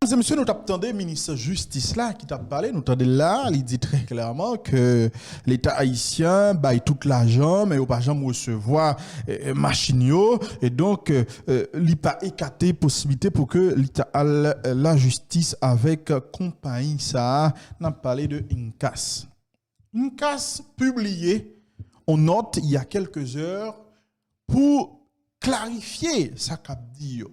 Mesdames et messieurs, nous t'attendons, ministre de Justice là, qui t'a parlé, nous t'attendons là, il dit très clairement que l'État haïtien baille tout l'argent, mais au pas jamais recevoir machine yo, et donc il pas écarté possibilité pour que l'État la justice avec compagnie ça, n'a parlé de Incas. Incas publié en note il y a quelques heures pour clarifier ça qu'a dit yo.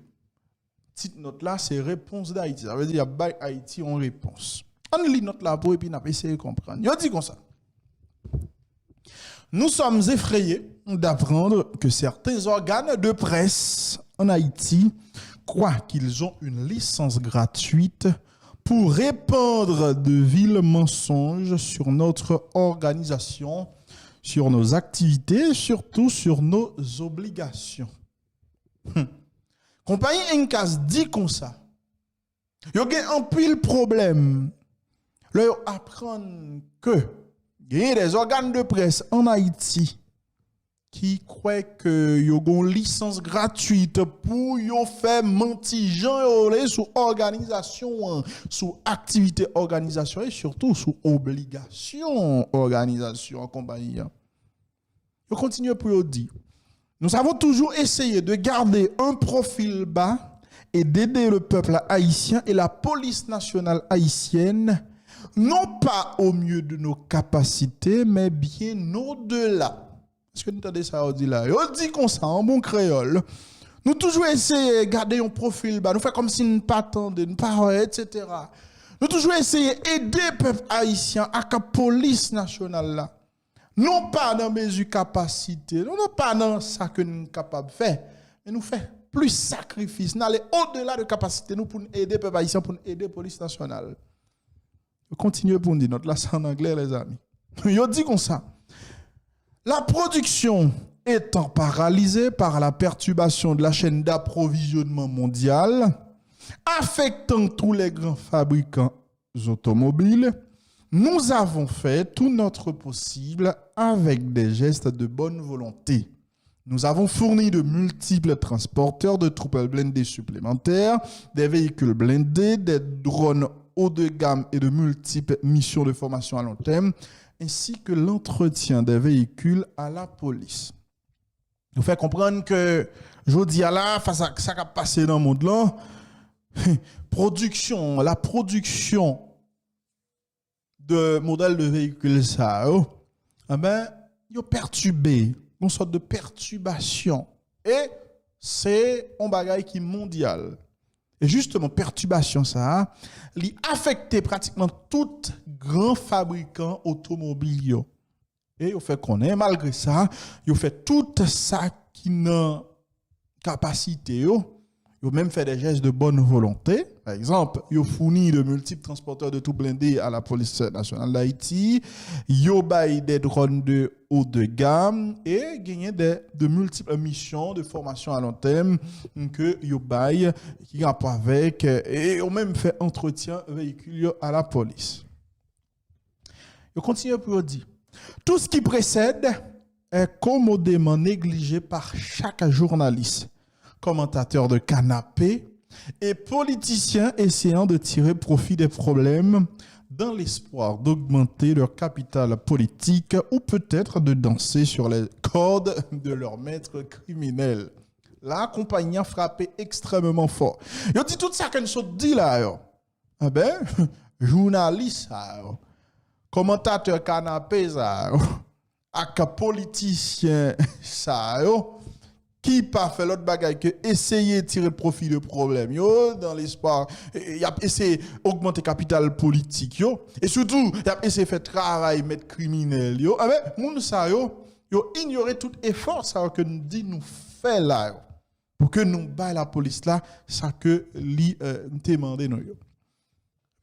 Cette note là, c'est réponse d'Haïti. Ça veut dire qu'il y a Haïti en réponse. On lit note là pour et puis on a essayé de comprendre. Il dit comme ça. Nous sommes effrayés d'apprendre que certains organes de presse en Haïti croient qu'ils ont une licence gratuite pour répandre de vils mensonges sur notre organisation, sur nos activités et surtout sur nos obligations. Compagnie Incas dit comme ça. Il y a un pile problème. Là, ils apprennent que il y a des organes de presse en Haïti qui croient que y a une licence gratuite pour faire mentir gens sous organisation, sous activité organisation et surtout sous obligation organisation en compagnie. Ils continuent pour dire. Nous avons toujours essayé de garder un profil bas et d'aider le peuple haïtien et la police nationale haïtienne, non pas au mieux de nos capacités, mais bien au-delà. Est-ce que nous entendez ça, on dit là? On dit comme ça, en bon créole. Nous toujours essayé de garder un profil bas, nous faisons comme si nous ne pas attendre, nous pas, etc. Nous toujours essayé d'aider le peuple haïtien à la police nationale là. Non pas dans mes capacités, non pas dans ça que nous sommes capables de faire, mais nous faisons plus sacrifice, nous allons au-delà de capacité nous pour aider le peuple haïtien, pour aider la police nationale. Continuez pour nous dire, notre là c'est en anglais les amis. Yo dit comme ça. La production étant paralysée par la perturbation de la chaîne d'approvisionnement mondiale, affectant tous les grands fabricants automobiles, nous avons fait tout notre possible avec des gestes de bonne volonté. Nous avons fourni de multiples transporteurs de troupes blindées supplémentaires, des véhicules blindés, des drones haut de gamme et de multiples missions de formation à long terme, ainsi que l'entretien des véhicules à la police. Nous fait comprendre que, je dis à la face à ça qui a passé dans le monde là, la production de modèles de véhicules ça, ils ont perturbé, une sorte de perturbation. Et c'est un bagage qui est mondial. Et justement, perturbation ça, il affecte pratiquement tout grand fabricant automobile. Et il fait qu'on est, malgré ça, il fait tout ça qui n'a capacité. Ils ont même fait des gestes de bonne volonté. Par exemple, ils ont fourni de multiples transporteurs de tout blindés à la police nationale d'Haïti. Ils ont baillé des drones de haut de gamme et gagné de multiples missions de formation à long terme que ils ont baillé, qui ont rapport avec, et ils ont même fait entretien véhicule à la police. Ils continuent pour dire. Tout ce qui précède est commodément négligé par chaque journaliste, commentateurs de canapé et politiciens essayant de tirer profit des problèmes dans l'espoir d'augmenter leur capital politique ou peut-être de danser sur les cordes de leur maître criminel. La compagnie a frappé extrêmement fort. Ils dit tout ça qu'on se dit là. Ah ben, journaliste, commentateur canapé, ak politicien, qui pas fait l'autre bagaille que essayer de tirer profit de problème yo dans l'espoir y a essayé augmenter capital politique yo et surtout y a essayé faire travail mettre criminel yo avec moun ça yo ignorer tout effort ça que nous dit nous fait là pour que nous baille la police là ça que li demandé nous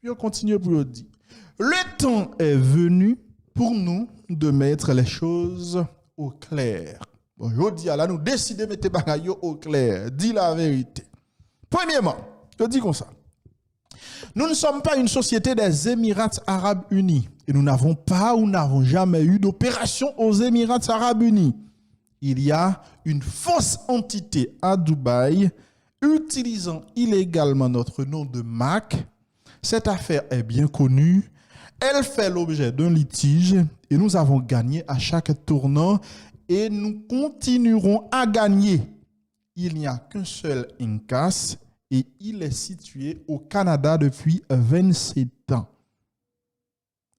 yo continue pour dire le temps est venu pour nous de mettre les choses au clair. Aujourd'hui, là, nous décidons de mettre les bagailles au clair. Dis la vérité. Premièrement, je dis comme ça. Nous ne sommes pas une société des Émirats Arabes Unis. Et nous n'avons pas ou n'avons jamais eu d'opération aux Émirats Arabes Unis. Il y a une fausse entité à Dubaï utilisant illégalement notre nom de marque. Cette affaire est bien connue. Elle fait l'objet d'un litige et nous avons gagné à chaque tournant et nous continuerons à gagner. Il n'y a qu'un seul Incas et il est situé au Canada depuis 27 ans.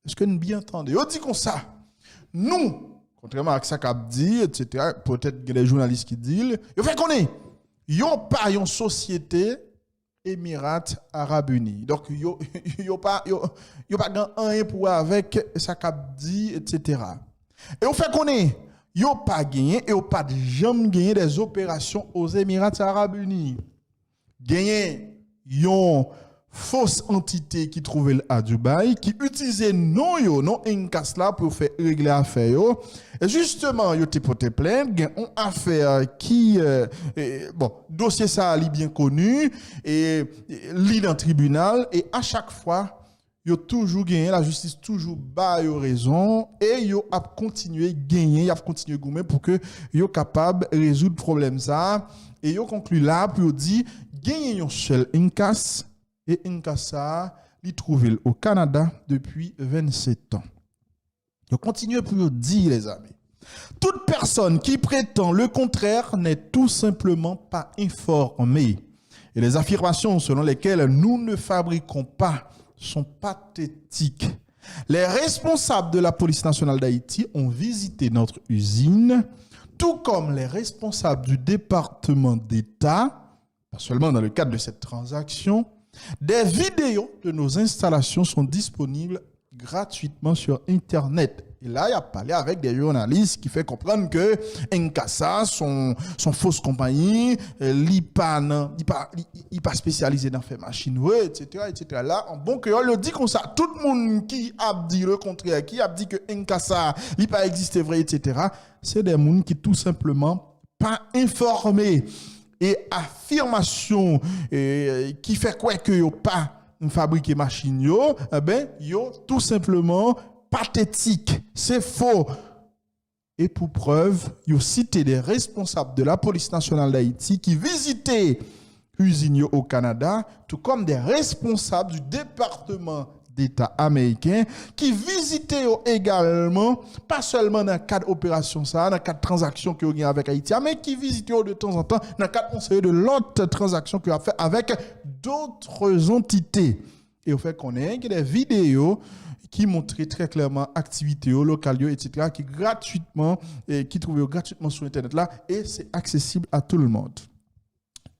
Est-ce que nous bien entendez? On dit comme ça. Nous, contrairement à ce qu'a dit, etc., peut-être que les journalistes qui disent, il fait qu'on est, ils n'ont pas une société Émirats Arabes Unis. Donc, ils n'ont pas rien pour avec ça qu'a dit, etc. Et on fait qu'on est, ils n'ont pas gagné et ils n'ont pas jamais gagné des opérations aux Émirats Arabes Unis. Gagné, ils ont fausse entité qui trouvait à Dubaï, qui utilisait non Incas là pour faire régler l'affaire. Et justement, yo te porté plainte, une affaire qui, dossier ça est bien connu, et lit dans le tribunal, et à chaque fois, yo toujours gagné, la justice toujours bat yo raison, et yo a continué gagner, y a continué gagner pour que yo capable résoudre le problème ça, et yo conclut là, pour yo dit, gagner un seul Incas, et Incasa, il trouve au Canada depuis 27 ans. Je continue pour dire, les amis. Toute personne qui prétend le contraire n'est tout simplement pas informée. Et les affirmations selon lesquelles nous ne fabriquons pas sont pathétiques. Les responsables de la police nationale d'Haïti ont visité notre usine, tout comme les responsables du département d'État, pas seulement dans le cadre de cette transaction. Des vidéos de nos installations sont disponibles gratuitement sur Internet. Et là, il a parlé avec des journalistes qui fait comprendre que Incasa, son fausse compagnie, il pas spécialisé dans faire machine, etc., etc. Là, en bon cœur, le dit comme ça. Tout le monde qui a dit le contraire, qui a dit que Incasa, il pas existé vrai, etc., c'est des gens qui tout simplement pas informés. Et affirmation qui fait quoi que yo pas fabriquer machine yo, yo tout simplement pathétique, c'est faux. Et pour preuve, yo cité des responsables de la police nationale d'Haïti qui visitaient usine au Canada, tout comme des responsables du département d'État américain qui visitaient également, pas seulement dans le cadre d'opération, dans le cadre de transactions qu'il y a avec Haïti, mais qui visitaient de temps en temps dans le cadre conseiller de l'autre transaction qu'il a fait avec d'autres entités. Et au fait qu'on ait des vidéos qui montraient très clairement activités locales, etc., qui gratuitement, qui trouvaient gratuitement sur Internet là, et c'est accessible à tout le monde.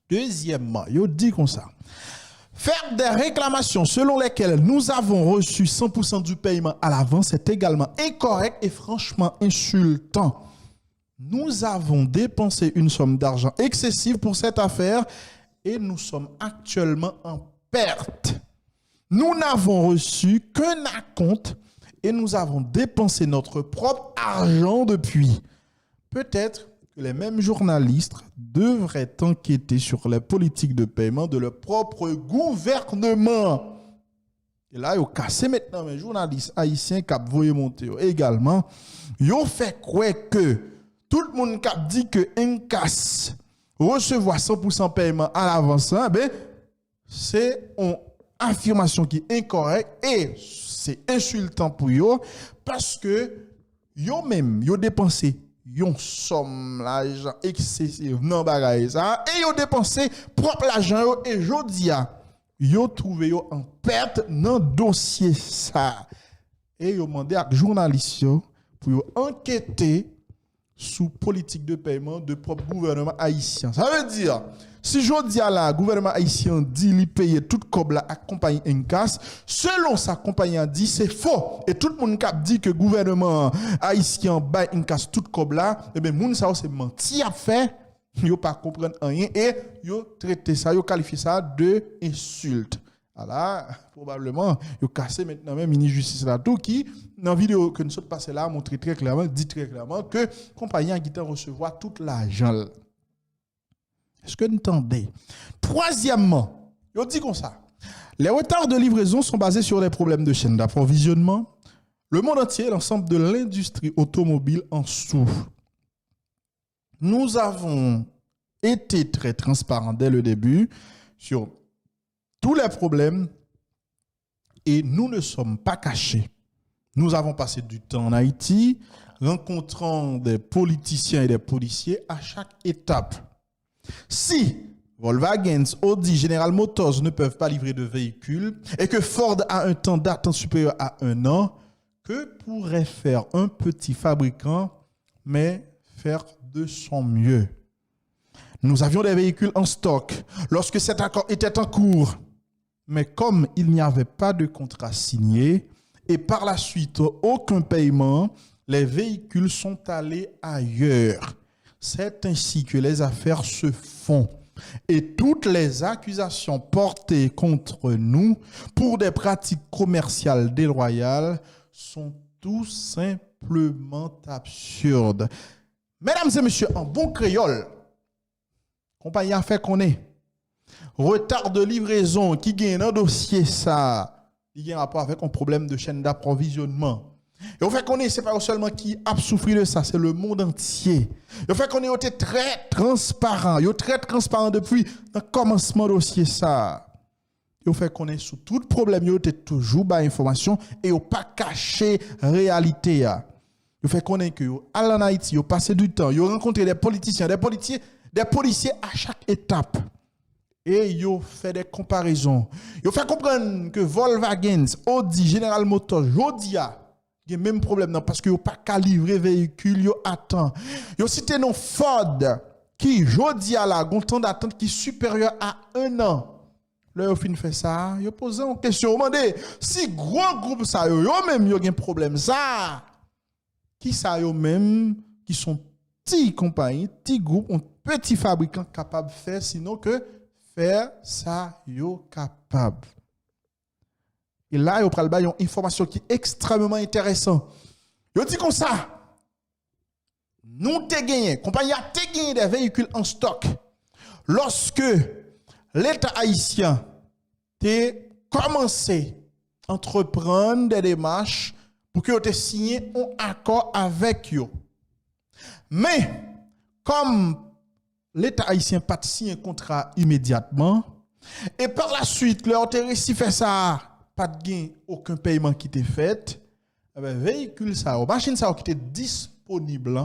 Deuxièmement, il dit comme ça. Faire des réclamations selon lesquelles nous avons reçu 100% du paiement à l'avance est également incorrect et franchement insultant. Nous avons dépensé une somme d'argent excessive pour cette affaire et nous sommes actuellement en perte. Nous n'avons reçu qu'un acompte et nous avons dépensé notre propre argent depuis. Peut-être que les mêmes journalistes devraient enquêter sur les politiques de paiement de leur propre gouvernement. Et là, ils ont cassé maintenant les journalistes haïtiens qui ont voulu monter également. Ils ont fait quoi que tout le monde qui a dit que Incas recevoir 100% paiement à l'avance, c'est une affirmation qui est incorrecte et c'est insultant pour eux parce que ils ont dépensé yon somme l'argent excessif nan bagay ça et yo dépensé propre l'argent et jodia yo trouvé yo en perte dans dossier ça et yo mandé à journalistes pour yo enquêter sous politique de paiement de propre gouvernement haïtien. Ça veut dire si jodia là gouvernement haïtien dit li payer toute cob la compagnie Incas, selon sa compagnie dit c'est faux et tout le monde qui dit que gouvernement haïtien bail Incas toute cob là, et ben moun ça c'est menti a fait, yo pas comprendre rien et yo traité ça, yo qualifié ça de insulte. Voilà, probablement yo cassé maintenant même ministre justice là tout qui dans vidéo que nous sommes passé là montre très clairement dit très clairement que compagnie a quitté recevoir toute l'argent. Est-ce que vous entendez? Troisièmement, on dit comme ça. Les retards de livraison sont basés sur des problèmes de chaîne d'approvisionnement. Le monde entier, l'ensemble de l'industrie automobile en souffre. Nous avons été très transparent dès le début sur tous les problèmes et nous ne sommes pas cachés. Nous avons passé du temps en Haïti, rencontrant des politiciens et des policiers à chaque étape. Si Volkswagen, Audi, General Motors ne peuvent pas livrer de véhicules et que Ford a un temps d'attente supérieur à 1 an, que pourrait faire un petit fabricant, mais faire de son mieux? Nous avions des véhicules en stock lorsque cet accord était en cours. Mais comme il n'y avait pas de contrat signé et par la suite aucun paiement, les véhicules sont allés ailleurs. C'est ainsi que les affaires se font. Et toutes les accusations portées contre nous pour des pratiques commerciales déloyales sont tout simplement absurdes. Mesdames et messieurs, en bon créole, compagnie a fait qu'on est retard de livraison qui gagne un dossier ça, il y a un rapport avec un problème de chaîne d'approvisionnement. Et au fait qu'on est, c'est pas seulement qui a souffert de ça, c'est le monde entier. Et au fait qu'on est été très transparent, depuis le commencement du dossier ça. Et au fait qu'on est sous tout problème, il était toujours bas information et il pas caché réalité ya. Il fait qu'on est que à Haïti, il passé du temps, il rencontré des politiciens, des policiers à chaque étape. Et il fait des comparaisons. Il fait comprendre que Volkswagen, Audi, General Motors, Jodia, il y a même problème parce que vous pas qu'à livrer véhicule, yo attend. Yo cité non Ford qui Jodia là, un temps d'attente qui est supérieur à 1 an. Là yo fin fait ça, yo pose une question, demandez si grand groupe ça yo même yo gen problème ça. Qui ça yo même qui sont petits compagnies, petits groupes, un petit fabricant capable de faire sinon que faire ça yo capable. Et là, il y a une information qui est extrêmement intéressante. Il dit comme ça, nous t'ai gagné, compagnie a gagné des véhicules en stock. Lorsque l'État haïtien a commencé à entreprendre des démarches pour que tu signé un accord avec eux. Mais, comme l'État haïtien n'a pas signé un contrat immédiatement, et par la suite, leur réussi fait ça, pas de gain, aucun paiement qui était fait, véhicule ça, machine ça qui était disponible,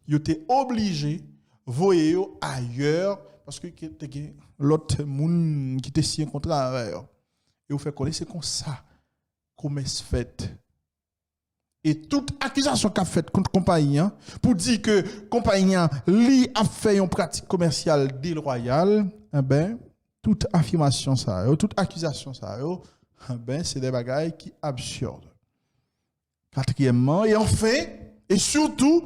ils étaient obligés de voyer ailleurs parce que l'autre monde qui était signé un contrat avec eux. Et vous faites connaître c'est comme ça commerce fait. Et toute accusation qu'a faite contre compagnie pour dire que compagnie a fait une pratique commerciale déloyale, toute affirmation ça, toute accusation ça, c'est des bagailles qui absurdes. Quatrièmement, et enfin, et surtout,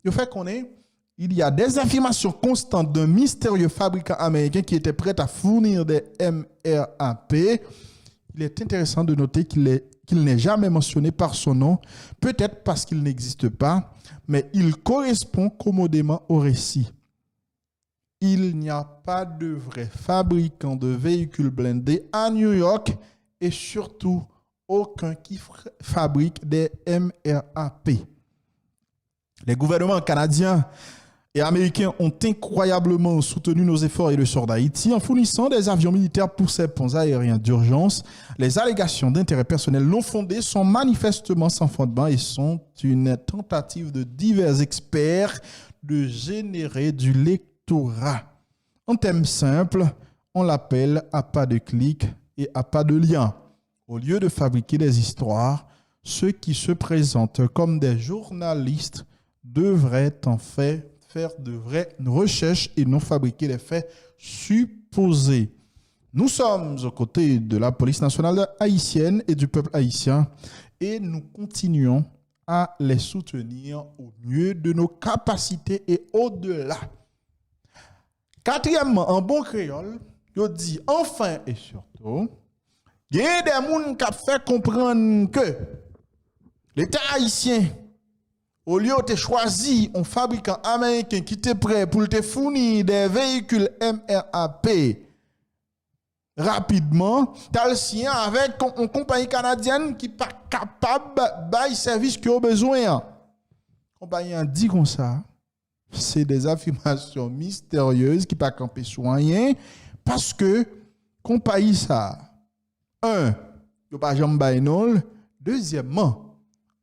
le fait qu'on est, il y a des affirmations constantes d'un mystérieux fabricant américain qui était prêt à fournir des MRAP. Il est intéressant de noter qu'il n'est jamais mentionné par son nom, peut-être parce qu'il n'existe pas, mais il correspond commodément au récit. Il n'y a pas de vrai fabricant de véhicules blindés à New York et surtout aucun qui fabrique des MRAP. Les gouvernements canadiens et américains ont incroyablement soutenu nos efforts et le sort d'Haïti en fournissant des avions militaires pour ces ponts aériens d'urgence. Les allégations d'intérêt personnel non fondées sont manifestement sans fondement et sont une tentative de divers experts de générer du lectorat. En thème simple, on l'appelle à pas de clic et à pas de lien. Au lieu de fabriquer des histoires, ceux qui se présentent comme des journalistes devraient en fait faire de vraies recherches et non fabriquer des faits supposés. Nous sommes aux côtés de la police nationale haïtienne et du peuple haïtien et nous continuons à les soutenir au mieux de nos capacités et au-delà. Quatrièmement, en bon créole, je dis enfin et surtout, il y a des gens qui ont fait comprendre que l'État haïtien, au lieu de choisir un fabricant américain qui était prêt pour te fournir des véhicules MRAP rapidement, tu as le sien avec une compagnie canadienne qui n'est pas capable de faire le service qu'ils ont besoin. La compagnie a dit comme ça. c'est des affirmations mystérieuses qui pas camper sur rien parce que compagnie ça un yo pas jamais bay non. Deuxièmement,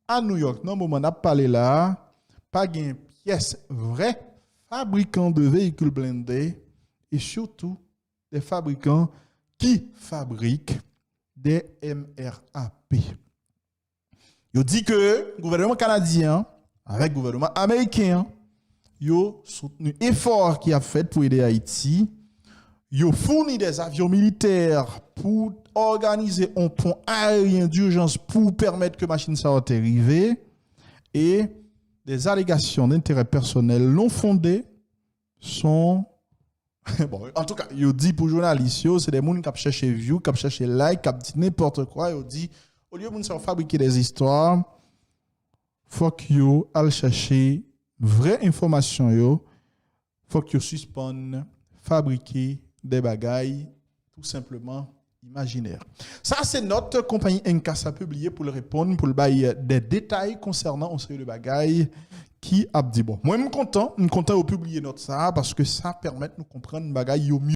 à New York, dans le moment où on a parlé là, pas de pièces vraies, fabricants de véhicules blindés et surtout des fabricants qui fabriquent des MRAP. Ils dit que le gouvernement canadien, avec le gouvernement américain, ils ont soutenu l'effort qui a fait pour aider Haïti. Ils ont fourni des avions militaires pour organiser un pont aérien d'urgence pour permettre que machine ça arrive. Et des allégations d'intérêt personnel non fondées sont... bon, en tout cas, ils dit pour les journalistes, c'est des gens qui cherchent view, qui cherchent like, qui disent n'importe quoi. Ils dit, au lieu de fabriquer des histoires, faut qu'ils aillent chercher vraie information. Il faut qu'ils suspendent, fabriquer des bagailles tout simplement imaginaires. Ça, c'est notre compagnie Nkasa publié pour le répondre, pour le bailler des détails concernant un série de bagailles qui a dit bon. Moi, je suis content de publier notre ça parce que ça permet de nous comprendre les bagailles mieux.